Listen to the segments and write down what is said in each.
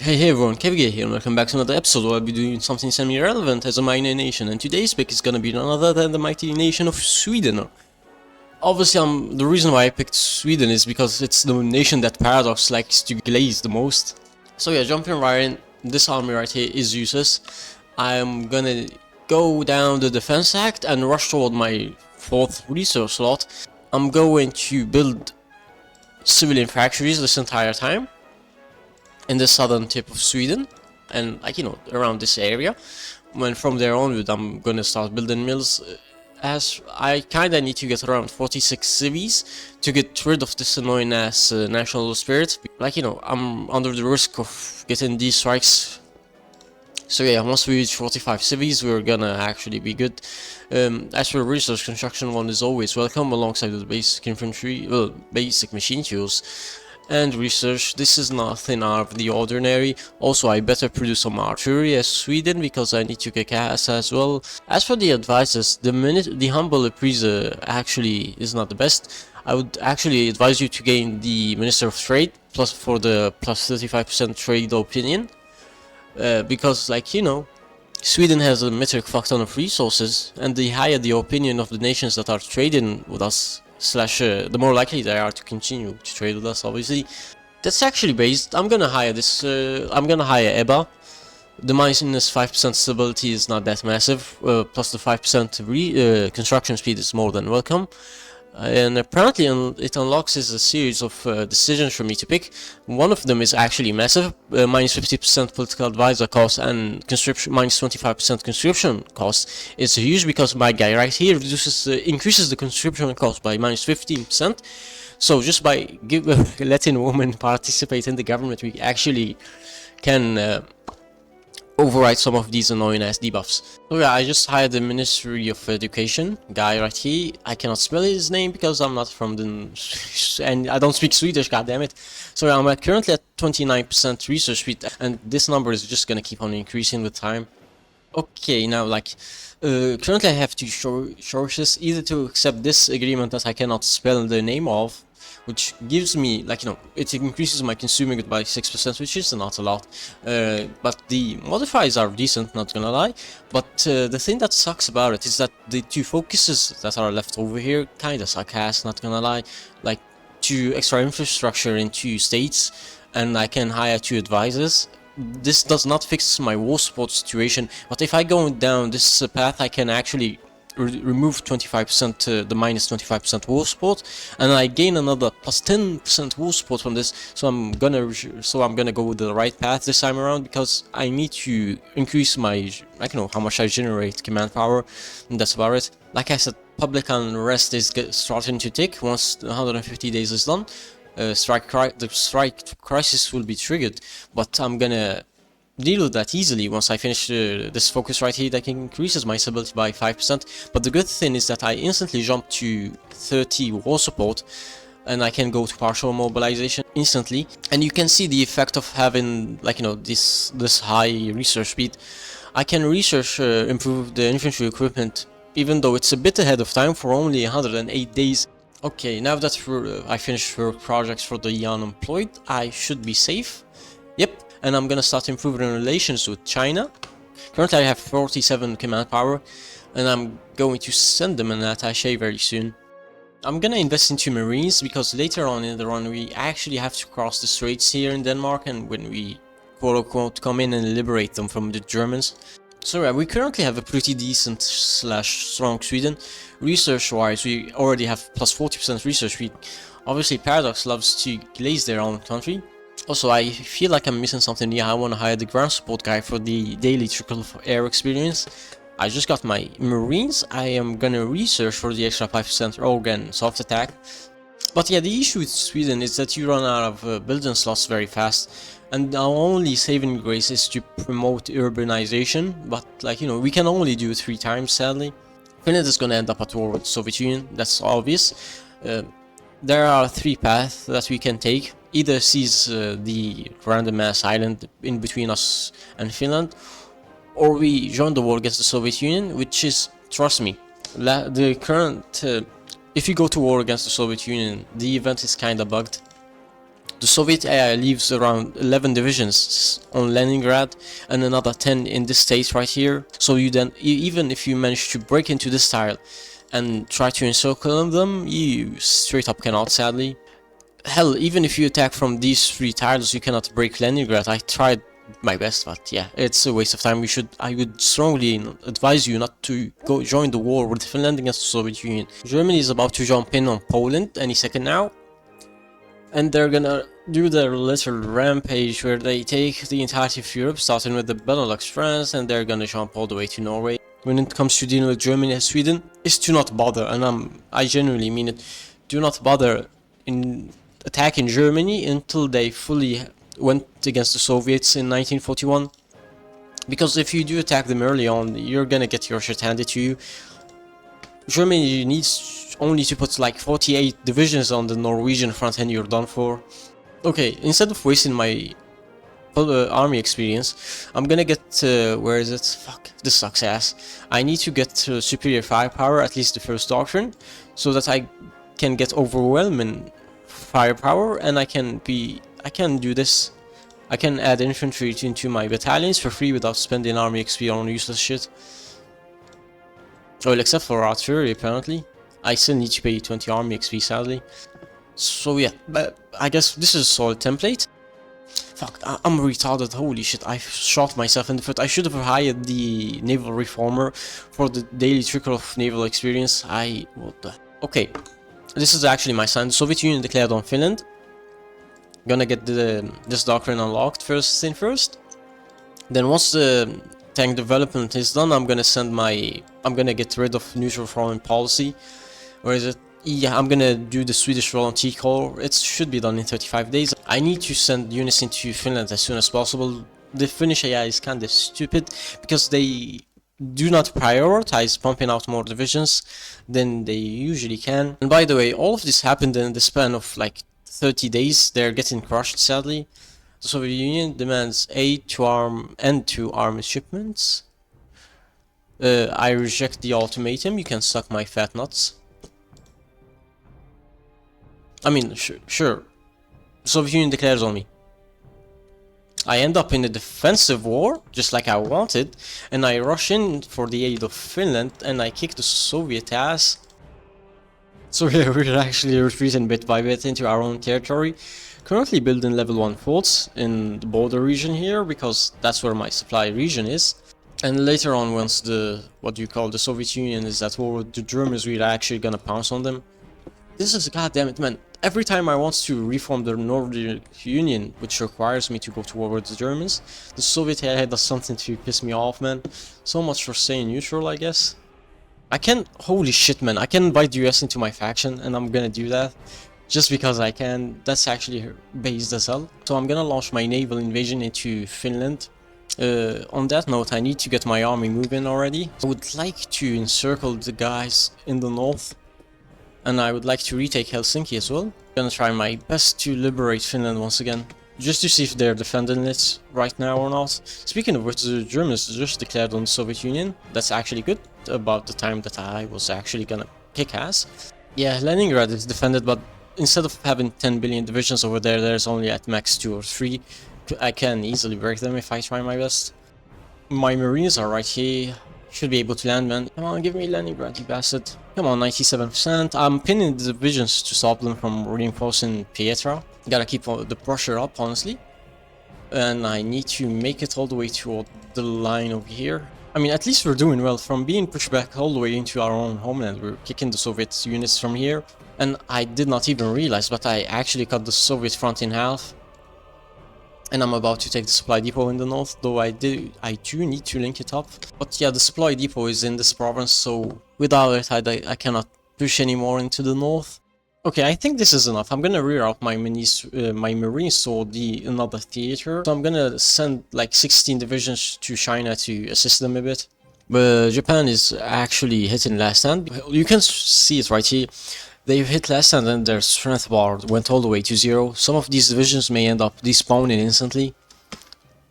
Hey everyone, KVG here and welcome back to another episode where I'll be doing something semi-relevant as a minor nation, and today's pick is gonna be none other than the mighty nation of Sweden. Obviously, the reason why I picked Sweden is because it's the nation that Paradox likes to glaze the most. So yeah, jumping right in, this army right here is useless. I'm gonna go down the defense act and rush toward my 4th research slot. I'm going to build civilian factories this entire time in the southern tip of Sweden, and around this area. When from there onward I'm gonna start building mills, as I kinda need to get around 46 civies to get rid of this annoying ass national spirit. I'm under the risk of getting these strikes. So yeah, once we reach 45 civies, we're gonna actually be good. As for research, construction one is always welcome alongside the basic infantry, basic machine tools. And research, this is nothing out of the ordinary. Also, I better produce some artillery as Sweden because I need to kick ass as well. As for the advices, the humble appraiser actually is not the best. I would actually advise you to gain the Minister of Trade plus for the plus 35% trade opinion, because Sweden has a metric fuck ton of resources, and the higher the opinion of the nations that are trading with us, the more likely they are to continue to trade with us, obviously. That's actually based. I'm gonna hire EBA. The minus 5% stability is not that massive, plus the 5% construction speed is more than welcome. And apparently it unlocks a series of decisions for me to pick. One of them is actually massive, minus 50% political advisor cost and conscription, minus 25% conscription cost. It's huge because my guy right here increases the conscription cost by minus 15%. So just by letting women participate in the government, we actually can override some of these annoying ass debuffs. So yeah, I just hired the Ministry of Education guy right here. I cannot spell his name because I'm not from the and I don't speak Swedish, goddammit. So yeah, I'm currently at 29% research speed, and this number is just gonna keep on increasing with time. Okay, now currently I have two choices: either to accept this agreement that I cannot spell the name of, which gives me, it increases my consuming it by 6%, which is not a lot, but the modifiers are decent, not gonna lie. But the thing that sucks about it is that the two focuses that are left over here kinda suck ass, not gonna lie. Like 2 extra infrastructure in 2 states, and I can hire 2 advisors. This does not fix my war support situation, but if I go down this path, I can actually remove 25%, the minus 25% war support, and I gain another plus 10% war support from this. So I'm gonna go with the right path this time around, because I need to increase my, how much I generate command power, and that's about it. Like I said, public unrest is starting to tick. Once 150 days is done, the strike crisis will be triggered, but I'm gonna deal with that easily once I finish this focus right here that increases my stability by 5%. But the good thing is that I instantly jump to 30 war support, and I can go to partial mobilization instantly. And you can see the effect of having this high research speed. I can improve the infantry equipment, even though it's a bit ahead of time for only 108 days. Okay, now that I finished work projects for the unemployed, I should be safe. Yep. And I'm gonna start improving relations with China. Currently I have 47 command power, and I'm going to send them an attaché very soon. I'm gonna invest into marines, because later on in the run we actually have to cross the straits here in Denmark, and when we quote-unquote come in and liberate them from the Germans. So yeah, we currently have a pretty decent / strong Sweden. Research wise, we already have plus 40% research speed. Obviously Paradox loves to glaze their own country. Also, I feel like I'm missing something. Yeah, I want to hire the ground support guy for the daily trickle of air experience. I just got my marines. I am gonna research for the extra 5% rogue and soft attack. But yeah, the issue with Sweden is that you run out of building slots very fast, and our only saving grace is to promote urbanization. But we can only do it 3 times, sadly. Finland is gonna end up at war with the Soviet Union. That's obvious. There are 3 paths that we can take. Either seize the random ass island in between us and Finland, or we join the war against the Soviet Union, which is, trust me, if you go to war against the Soviet Union, the event is kinda bugged. The Soviet AI leaves around 11 divisions on Leningrad and another 10 in this state right here. So you then, even if you manage to break into this tile and try to encircle them, you straight up cannot, sadly. Hell, even if you attack from these 3 tiles, you cannot break Leningrad. I tried my best, but yeah, it's a waste of time. I would strongly advise you not to go join the war with Finland against the Soviet Union. Germany is about to jump in on Poland any second now, and they're gonna do their little rampage where they take the entirety of Europe, starting with the Benelux France, and they're gonna jump all the way to Norway. When it comes to dealing with Germany and Sweden, is to not bother, and I genuinely mean it. Do not bother in attacking Germany until they fully went against the Soviets in 1941, because if you do attack them early on, you're gonna get your shit handed to you. Germany needs only to put like 48 divisions on the Norwegian front and you're done for. Okay, instead of wasting my army experience, I'm gonna get, where is it? Fuck, this sucks ass. I need to get superior firepower, at least the first doctrine, so that I can get overwhelming firepower, and I can do this. I can add infantry into my battalions for free without spending army XP on useless shit. Well, except for artillery, apparently. I still need to pay 20 army XP, sadly. So yeah, but I guess this is a solid template. Fuck, I'm retarded, holy shit, I shot myself in the foot. I should have hired the naval reformer for the daily trickle of naval experience. What the... Okay, this is actually my sign. The Soviet Union declared on Finland. Gonna get this doctrine unlocked first thing first. Then once the tank development is done, I'm gonna get rid of neutral foreign policy. Where is it? Yeah, I'm gonna do the Swedish volunteer corps. It should be done in 35 days. I need to send units into Finland as soon as possible. The Finnish AI is kinda stupid because they do not prioritize pumping out more divisions than they usually can. And by the way, all of this happened in the span of like 30 days. They're getting crushed, sadly. The Soviet Union demands aid to arm shipments. I reject the ultimatum. You can suck my fat nuts. I mean, sure. The Soviet Union declares on me. I end up in a defensive war, just like I wanted, and I rush in for the aid of Finland, and I kick the Soviet ass. So yeah, we're actually retreating bit by bit into our own territory. Currently building level 1 forts in the border region here, because that's where my supply region is. And later on, once the Soviet Union is at war with the Germans, we're actually gonna pounce on them. This is, goddammit, man. Every time I want to reform the Northern Union, which requires me to go to war with the Germans, the Soviet AI does something to piss me off, man. So much for staying neutral, I guess. Holy shit, man, I can invite the US into my faction, and I'm gonna do that. Just because I can. That's actually based as hell. So I'm gonna launch my naval invasion into Finland. On that note, I need to get my army moving already. I would like to encircle the guys in the north. And I would like to retake Helsinki as well. I'm gonna try my best to liberate Finland once again. Just to see if they're defending it right now or not. Speaking of which, the Germans just declared on the Soviet Union. That's actually good. About the time that I was actually gonna kick ass. Yeah, Leningrad is defended, but instead of having 10 billion divisions over there, there's only at max 2 or 3. I can easily break them if I try my best. My marines are right here. Should be able to land, man. Come on, give me Leningrad, you bastard. Come on, 97%. I'm pinning the divisions to stop them from reinforcing Pietra. Gotta keep the pressure up, honestly. And I need to make it all the way toward the line over here. I mean, at least we're doing well. From being pushed back all the way into our own homeland, we're kicking the Soviet units from here. And I did not even realize, but I actually cut the Soviet front in half. And I'm about to take the supply depot in the north, though I do need to link it up. But yeah, the supply depot is in this province, so without it I cannot push any more into the north. Okay, I think this is enough. I'm gonna reroute my marines to another theater. So I'm gonna send like 16 divisions to China to assist them a bit. But Japan is actually hitting last stand. You can see it right here. They've hit last stand and their strength bar went all the way to 0. Some of these divisions may end up despawning instantly,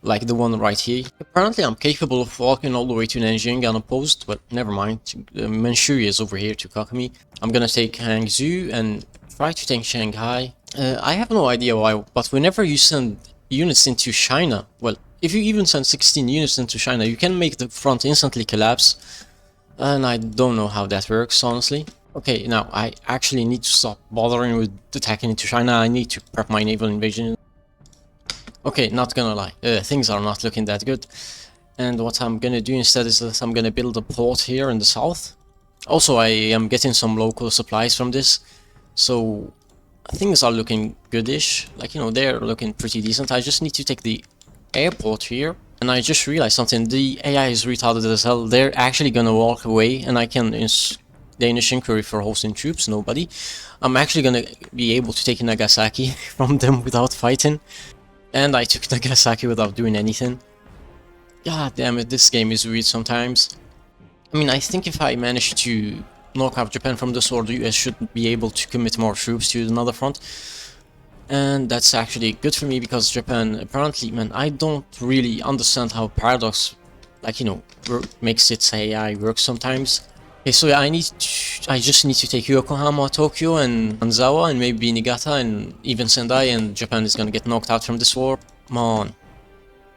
like the one right here. Apparently I'm capable of walking all the way to Nanjing unopposed, but never mind. Manchuria is over here to cock me. I'm gonna take Hangzhou and try to take Shanghai. I have no idea why, but whenever you send units into China, well, if you even send 16 units into China, you can make the front instantly collapse. And I don't know how that works, honestly. Okay, now I actually need to stop bothering with attacking into China. I need to prep my naval invasion. Okay, not gonna lie, things are not looking that good. And what I'm gonna do instead is that I'm gonna build a port here in the south. Also, I am getting some local supplies from this, so things are looking goodish. Like, you know, they're looking pretty decent. I just need to take the airport here. And I just realized something. The AI is retarded as hell. They're actually gonna walk away, and I can Danish inquiry for hosting troops. Nobody. I'm actually gonna be able to take Nagasaki from them without fighting. And I took Nagasaki without doing anything. God damn it, this game is weird sometimes. I mean, I think if I manage to knock out Japan from this war, the US should be able to commit more troops to another front. And that's actually good for me because Japan, apparently, man, I don't really understand how Paradox, like, you know, makes its AI work sometimes. Okay, so yeah, I just need to take Yokohama, Tokyo, and Anzawa, and maybe Niigata, and even Sendai, and Japan is gonna get knocked out from this war. Come on.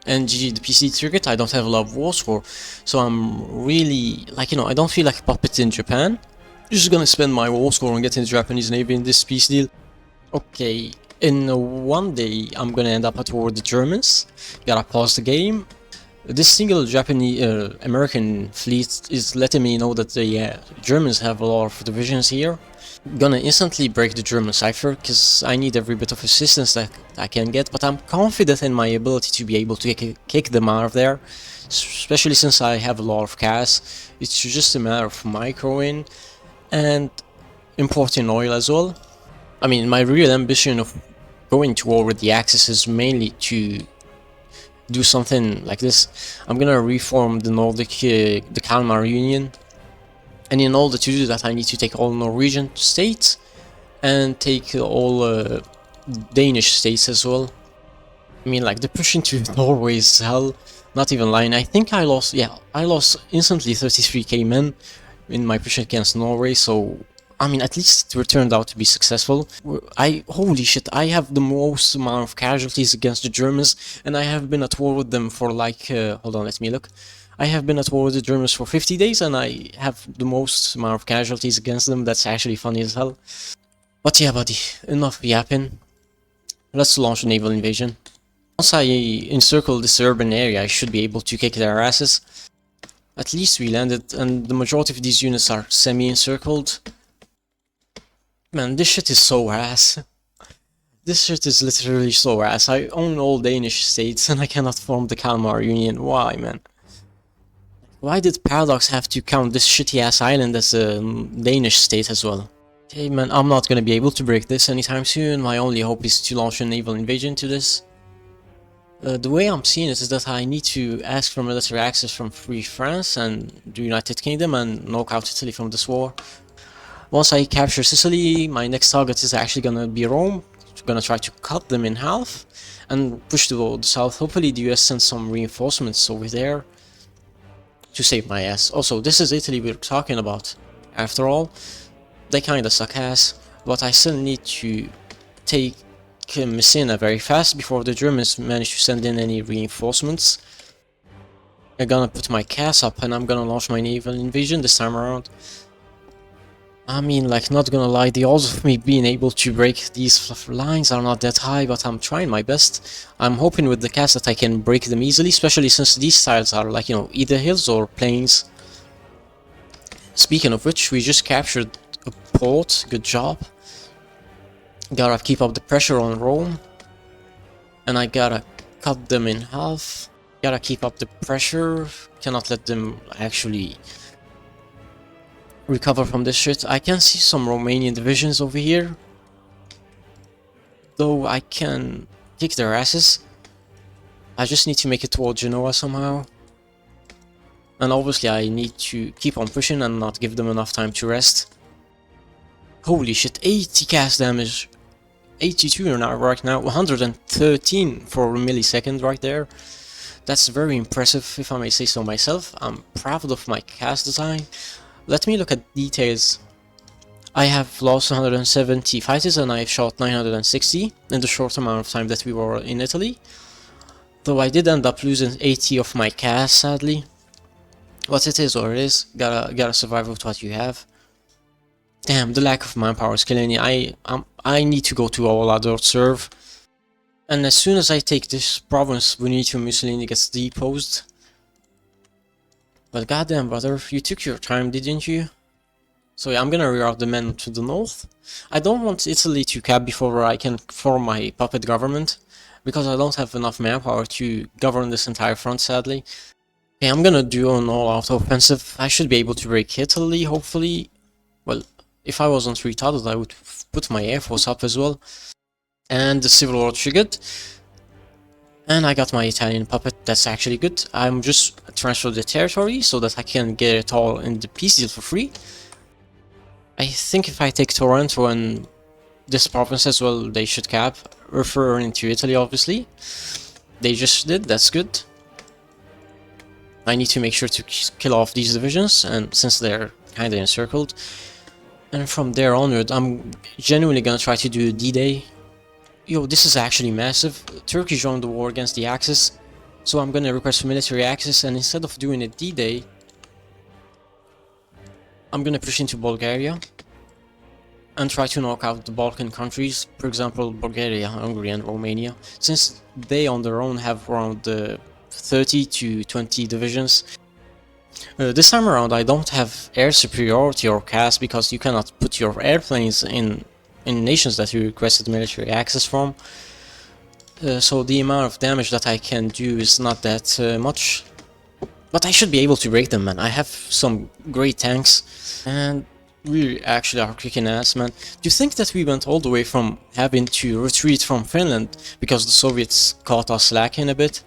And GG, the PC triggered. I don't have a lot of war score, so I'm really, like, you know, I don't feel like a puppet in Japan. I'm just gonna spend my war score on getting the Japanese Navy in this peace deal. Okay, in one day, I'm gonna end up at war with the Germans. Gotta pause the game. This single Japanese American fleet is letting me know that the Germans have a lot of divisions here. Gonna instantly break the German cipher because I need every bit of assistance that I can get, but I'm confident in my ability to be able to kick them out of there, especially since I have a lot of gas. It's just a matter of microing and importing oil as well. I mean, my real ambition of going to war with the Axis is mainly to do something like this. I'm gonna reform the Nordic, the Kalmar Union, and in order to do that I need to take all Norwegian states and take all Danish states as well. I mean, like, the push into Norway is hell, not even lying. I think I lost, yeah, I lost instantly 33k men in my push against Norway, so I mean, at least it turned out to be successful. Holy shit, I have the most amount of casualties against the Germans, and I have been at war with them for like, hold on, let me look. I have been at war with the Germans for 50 days, and I have the most amount of casualties against them. That's actually funny as hell. But yeah, buddy, enough yapping. Let's launch a naval invasion. Once I encircle this urban area, I should be able to kick their asses. At least we landed, and the majority of these units are semi-encircled. Man, this shit is so ass. This shit is literally so ass. I own all Danish states and I cannot form the Kalmar Union. Why, man? Why did Paradox have to count this shitty ass island as a Danish state as well? Okay, man, I'm not gonna be able to break this anytime soon. My only hope is to launch a naval invasion to this. The way I'm seeing it is that I need to ask for military access from Free France and the United Kingdom and knock out Italy from this war. Once I capture Sicily, my next target is actually gonna be Rome. I'm gonna try to cut them in half and push to the south. Hopefully the US sends some reinforcements over there to save my ass. Also, this is Italy we're talking about. After all, they kinda suck ass, but I still need to take Messina very fast before the Germans manage to send in any reinforcements. I'm gonna put my CAS up and I'm gonna launch my naval invasion this time around. I mean, like, not gonna lie, the odds of me being able to break these lines are not that high, but I'm trying my best. I'm hoping with the CAS that I can break them easily, especially since these tiles are, like, you know, either hills or plains. Speaking of which, we just captured a port, good job. Gotta keep up the pressure on Rome. And I gotta cut them in half. Gotta keep up the pressure, cannot let them actually recover from this shit. I can see some Romanian divisions over here, though I can kick their asses. I just need to make it toward Genoa somehow. And obviously I need to keep on pushing and not give them enough time to rest. Holy shit, 80 cast damage. 82 now, right now, 113 for a millisecond right there. That's very impressive, if I may say so myself. I'm proud of my cast design. Let me look at details. I have lost 170 fighters and I've shot 960 in the short amount of time that we were in Italy. Though I did end up losing 80 of my cast, sadly. But it is what it is. Gotta survive with what you have. Damn, the lack of manpower is killing me. I need to go to all adult serve. And as soon as I take this province, Benito Mussolini gets deposed. But goddamn, brother, you took your time, didn't you? So yeah, I'm gonna reroute the men to the north. I don't want Italy to cap before I can form my puppet government, because I don't have enough manpower to govern this entire front, sadly. Okay, I'm gonna do an all-out offensive. I should be able to break Italy, hopefully. Well, if I wasn't retarded, I would put my air force up as well. And the Civil War triggered. And I got my Italian puppet, that's actually good. I'm just transfer the territory so that I can get it all in the peace deal for free. I think if I take Taranto and this province as well, they should cap, referring to Italy obviously. They just did, that's good. I need to make sure to kill off these divisions, and since they're kinda encircled. And from there onward, I'm genuinely gonna try to do D-Day. Yo, this is actually massive. Turkey joined the war against the Axis, so I'm gonna request for military access, and instead of doing a D-Day, I'm gonna push into Bulgaria and try to knock out the Balkan countries, for example Bulgaria, Hungary and Romania, since they on their own have around 30 to 20 divisions. This time around I don't have air superiority or CAS because you cannot put your airplanes in nations that you requested military access from. So the amount of damage that I can do is not that much. But I should be able to break them, man. I have some great tanks, and we actually are kicking ass, man. Do you think that we went all the way from having to retreat from Finland because the Soviets caught us lacking a bit?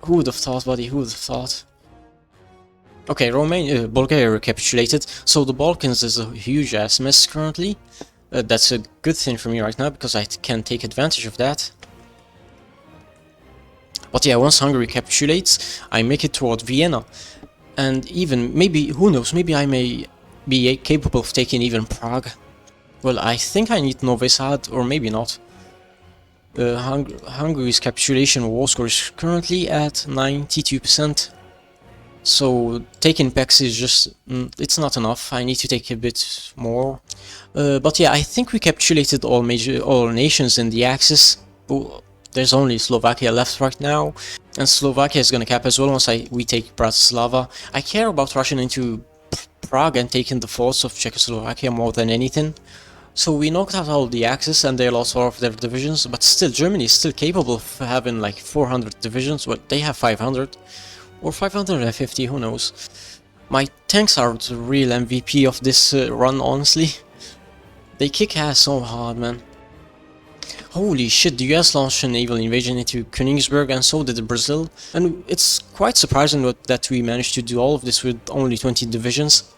Who would have thought, buddy? Who would have thought? Okay, Bulgaria recapitulated, so the Balkans is a huge ass mess currently. That's a good thing for me right now, because I can take advantage of that. But yeah, once Hungary capitulates, I make it toward Vienna. And even, maybe, who knows, maybe I may be capable of taking even Prague. Well, I think I need Novi Sad, or maybe not. Hungary's capitulation war score is currently at 92%. So taking Pex is just, it's not enough. I need to take a bit more. But yeah, I think we capitulated all nations in the Axis. There's only Slovakia left right now, and Slovakia is gonna cap as well once we take Bratislava. I care about rushing into Prague and taking the forts of Czechoslovakia more than anything. So we knocked out all the Axis and they lost all of their divisions, but still Germany is still capable of having like 400 divisions. Well, they have 500 or 550, who knows. My tanks are the real MVP of this run, honestly. They kick ass so hard, man. Holy shit, the US launched a naval invasion into Königsberg, and so did Brazil. And it's quite surprising that we managed to do all of this with only 20 divisions.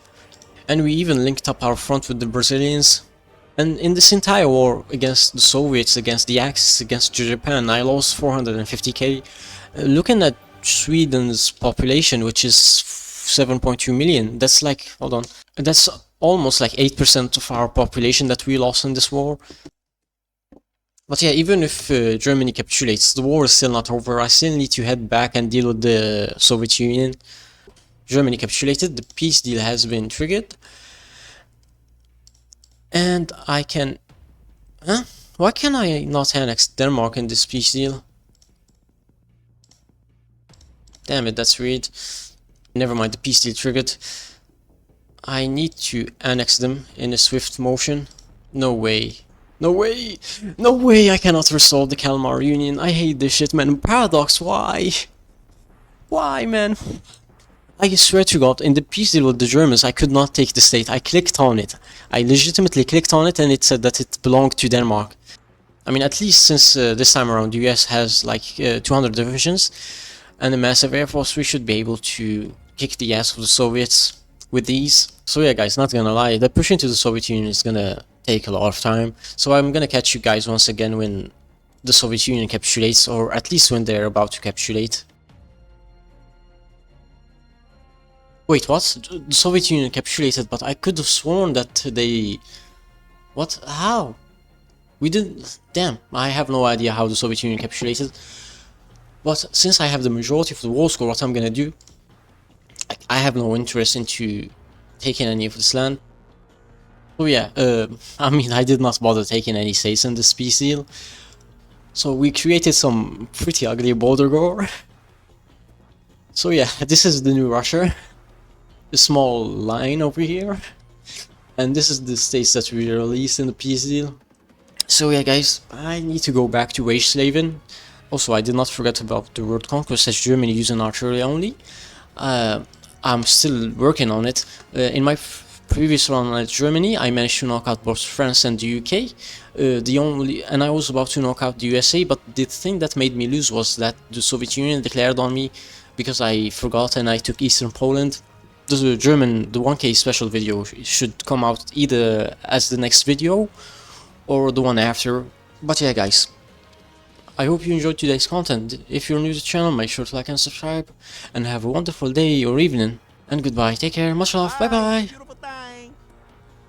And we even linked up our front with the Brazilians. And in this entire war against the Soviets, against the Axis, against Japan, I lost 450k. Looking at Sweden's population, which is 7.2 million, that's like, hold on, that's almost like 8% of our population that we lost in this war. But yeah, even if Germany capitulates, the war is still not over. I still need to head back and deal with the Soviet Union. Germany capitulated, the peace deal has been triggered. And I can... Huh? Why can I not annex Denmark in this peace deal? Damn it, that's weird. Never mind, the peace deal triggered. I need to annex them in a swift motion. No way. No way! No way I cannot restore the Kalmar Union. I hate this shit, man. Paradox, why? Why, man? I swear to God, in the peace deal with the Germans, I could not take the state. I clicked on it. I legitimately clicked on it and it said that it belonged to Denmark. I mean, at least since this time around, the US has like 200 divisions and a massive air force, we should be able to kick the ass of the Soviets with these. So yeah, guys, not gonna lie, the push into the Soviet Union is gonna take a lot of time. So I'm gonna catch you guys once again when the Soviet Union capitulates, or at least when they're about to capitulate. Wait, what? The Soviet Union capitulated, but I could have sworn that they... What? How? We didn't... Damn, I have no idea how the Soviet Union capitulated. But since I have the majority of the war score, what I'm gonna do... I have no interest into taking any of this land. So yeah, I mean, I did not bother taking any states in this peace deal. So we created some pretty ugly border gore. So yeah, this is the new Russia. A small line over here. And this is the states that we released in the peace deal. So yeah guys, I need to go back to wage slaving. Also, I did not forget about the world conquest as Germany using artillery only. I'm still working on it. In my previous run at Germany, I managed to knock out both France and the UK. And I was about to knock out the USA, but the thing that made me lose was that the Soviet Union declared on me because I forgot and I took Eastern Poland. The 1K special video should come out either as the next video or the one after. But yeah guys, I hope you enjoyed today's content. If you're new to the channel, make sure to like and subscribe, and have a wonderful day or evening, and goodbye, take care, much love, bye bye!